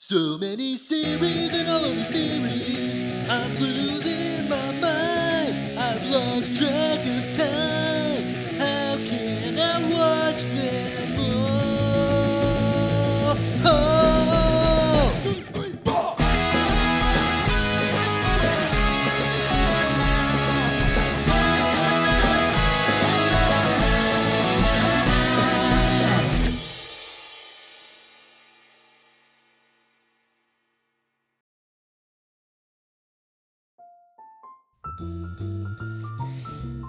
So many series and all these theories, I'm losing my mind. I've lost track of time. How can I watch them all? Oh! 2, 3, 4.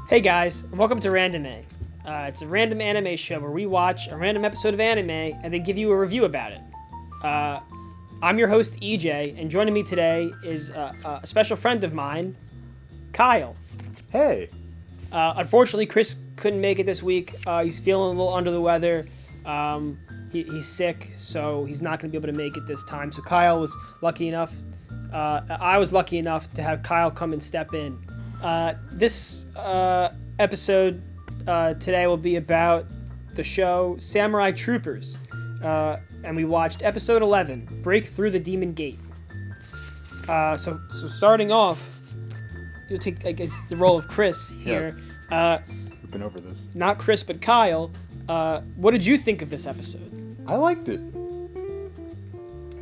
Hey guys, welcome to RANDIME. It's a random anime show where we watch a random episode of anime and then give you a review about it. I'm your host EJ, and joining me today is a special friend of mine, Kyle. Hey. Unfortunately, Chris couldn't make it this week. He's feeling a little under the weather. He's sick, so he's not going to be able to make it this time. So Kyle was lucky enough. I was lucky enough to have Kyle come and step in. This episode today will be about the show Samurai Troopers, and we watched episode 11, Break Through the Demon Gate. So starting off, you'll take, I guess, the role of Chris here. Yes. We've been over this. Not Chris, but Kyle. What did you think of this episode? I liked it.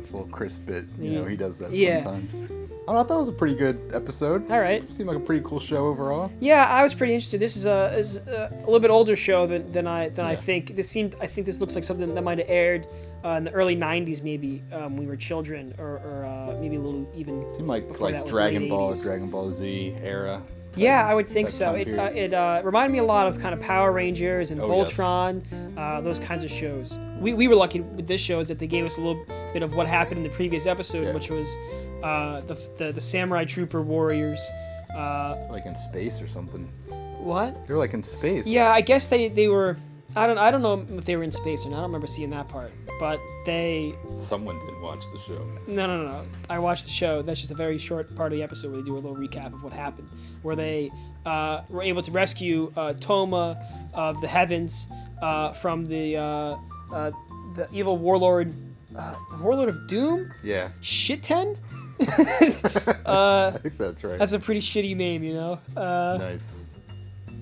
It's a little Chris bit. You know, he does that sometimes. I thought it was a pretty good episode. All right. It seemed like a pretty cool show overall. Yeah, I was pretty interested. This is a little bit older show than I think. I think this looks like something that might have aired in the early '90s, maybe when we were children, or maybe a little even. It seemed like that, Dragon Ball, 80s. Dragon Ball Z era. Yeah, I would think so. It reminded me a lot of kind of Power Rangers and Voltron, those kinds of shows. We were lucky with this show is that they gave us a little bit of what happened in the previous episode, which was the Samurai Trooper Warriors. Like in space or something. What? They were like in space. Yeah, I guess they were. I don't know if they were in space or not. I don't remember seeing that part. But they. Someone did watch the show. No. I watched the show. That's just a very short part of the episode where they do a little recap of what happened, where they were able to rescue Toma of the heavens from the evil warlord, Warlord of Doom. Yeah. Shitten. I think that's right. That's a pretty shitty name, you know. Nice.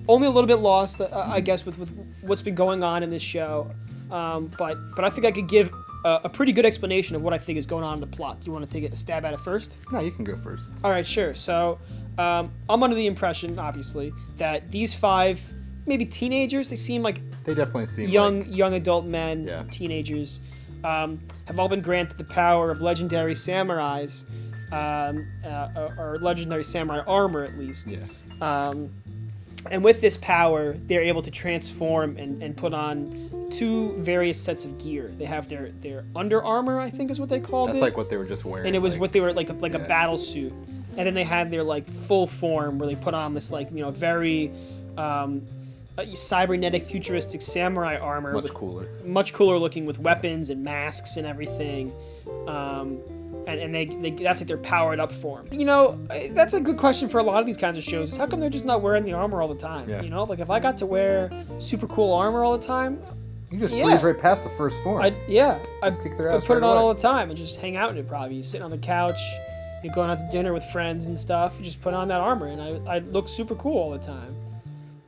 Only a little bit lost, I guess, with what's been going on in this show. But I think I could give a pretty good explanation of what I think is going on in the plot. Do you want to take a stab at it first? No, you can go first. All right, sure. So I'm under the impression, obviously, that these 5, maybe teenagers, they seem like they definitely seem young adult men, teenagers, have all been granted the power of legendary samurais, or legendary samurai armor, at least. Yeah. And with this power, they're able to transform and put on 2 various sets of gear. They have their under armor, I think is what they called it. That's like what they were just wearing. And it was what they were like a battle suit. And then they had their like full form where they put on this like, you know, very cybernetic futuristic samurai armor. Much cooler looking with weapons and masks and everything. And they that's like their powered up form. You know, that's a good question for a lot of these kinds of shows. How come they're just not wearing the armor all the time? Yeah. You know, like if I got to wear super cool armor all the time, you just blaze right past the first form. I'd kick their ass put it on away. all the time and just hang out in it. Probably you're sitting on the couch, you're going out to dinner with friends and stuff. You just put on that armor, and I'd look super cool all the time.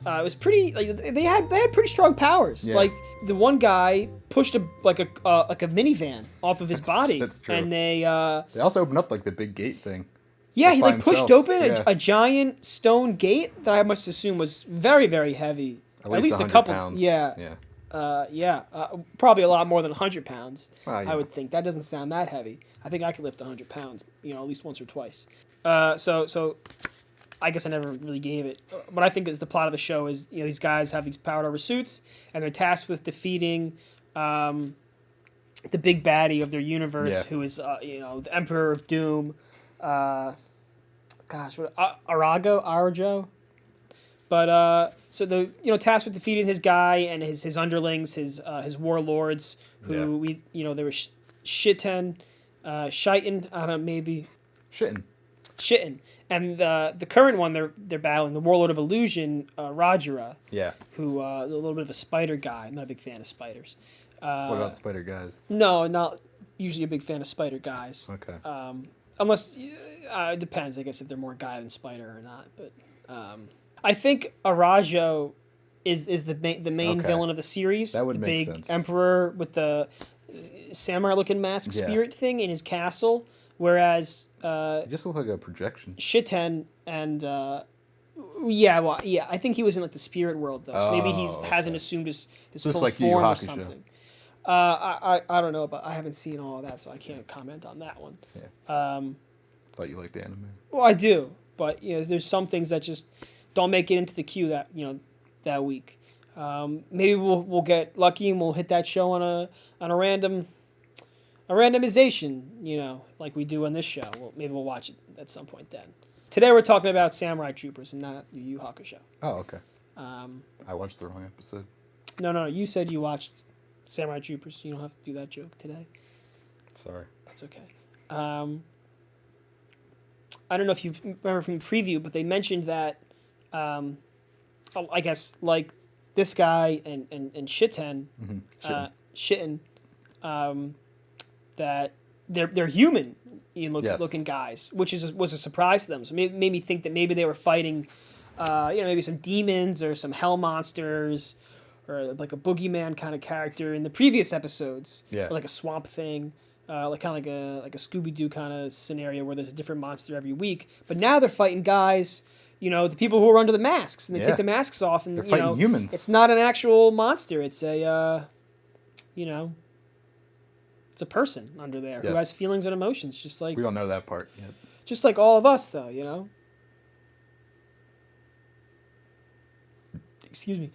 It was pretty. Like, they had pretty strong powers. Yeah. Like the one guy pushed a minivan off of his body. That's true. And they also opened up like the big gate thing. Yeah, he like pushed open a giant stone gate that I must assume was very, very heavy. At least a couple pounds. Yeah. Probably a lot more than 100 pounds. Yeah. I would think. That doesn't sound that heavy. I think I could lift 100 pounds, you know, at least once or twice. So I guess I never really gave it. What I think is the plot of the show is, you know, these guys have these powered over suits, and they're tasked with defeating the big baddie of their universe, who is, you know, the Emperor of Doom. Arajo. But so the tasked with defeating his guy and his underlings, his warlords, who they were Shitten, Shiten, I don't know, maybe Shitten. And the current one they're battling, the Warlord of Illusion, Rajara. Yeah. Who a little bit of a spider guy. I'm not a big fan of spiders. What about spider guys? No, not usually a big fan of spider guys. Okay. Unless it depends, I guess, if they're more guy than spider or not. But I think Arajo is the main villain of the series. That would the make big sense. emperor with the samurai-looking mask spirit thing in his castle, whereas He just looked like a projection. Shiten and I think he was in like the spirit world though, so maybe he hasn't assumed his Just full like Yu Yu form or Hakusho. something. I don't know, but I haven't seen all of that, so I can't comment on that one. Yeah. Thought you liked anime. Well, I do, but there's some things that just don't make it into the queue that week. Maybe we'll get lucky and we'll hit that show on a randomization, like we do on this show. Maybe we'll watch it at some point then. Today we're talking about Samurai Troopers and not Yu Yu Hakusho. Oh, okay. I watched the wrong episode. No. You said you watched Samurai Troopers. You don't have to do that joke today. Sorry. That's okay. I don't know if you remember from the preview, but they mentioned that, I guess, like this guy and Shiten, Shitten, that they're human looking guys, which was a surprise to them. So made me think that maybe they were fighting, maybe some demons or some hell monsters, or like a boogeyman kind of character in the previous episodes, or like a swamp thing, like a Scooby-Doo kind of scenario where there's a different monster every week. But now they're fighting guys, the people who are under the masks, and they take the masks off, and they're fighting humans. It's not an actual monster. It's a, it's a person under there who has feelings and emotions, just like... We don't know that part yet. Just like all of us, though, Excuse me.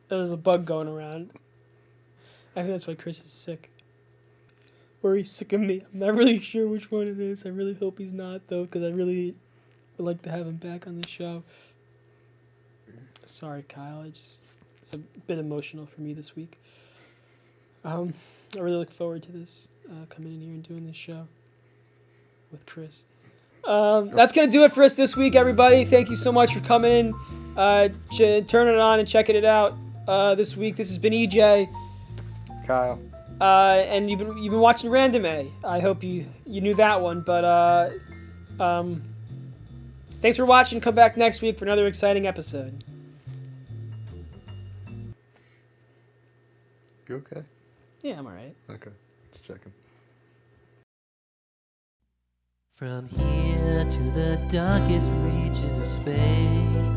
There's a bug going around. I think that's why Chris is sick. Or he's sick of me. I'm not really sure which one it is. I really hope he's not, though, because I really would like to have him back on the show. Sorry, Kyle. It's a bit emotional for me this week. I really look forward to this, coming in here and doing this show with Chris. That's going to do it for us this week, everybody. Thank you so much for coming in, turning it on and checking it out this week. This has been EJ. Kyle. And you've been watching Randime. I hope you knew that one, but thanks for watching. Come back next week for another exciting episode. You okay? Yeah, I'm alright. Okay, just checking. From here to the darkest reaches of space,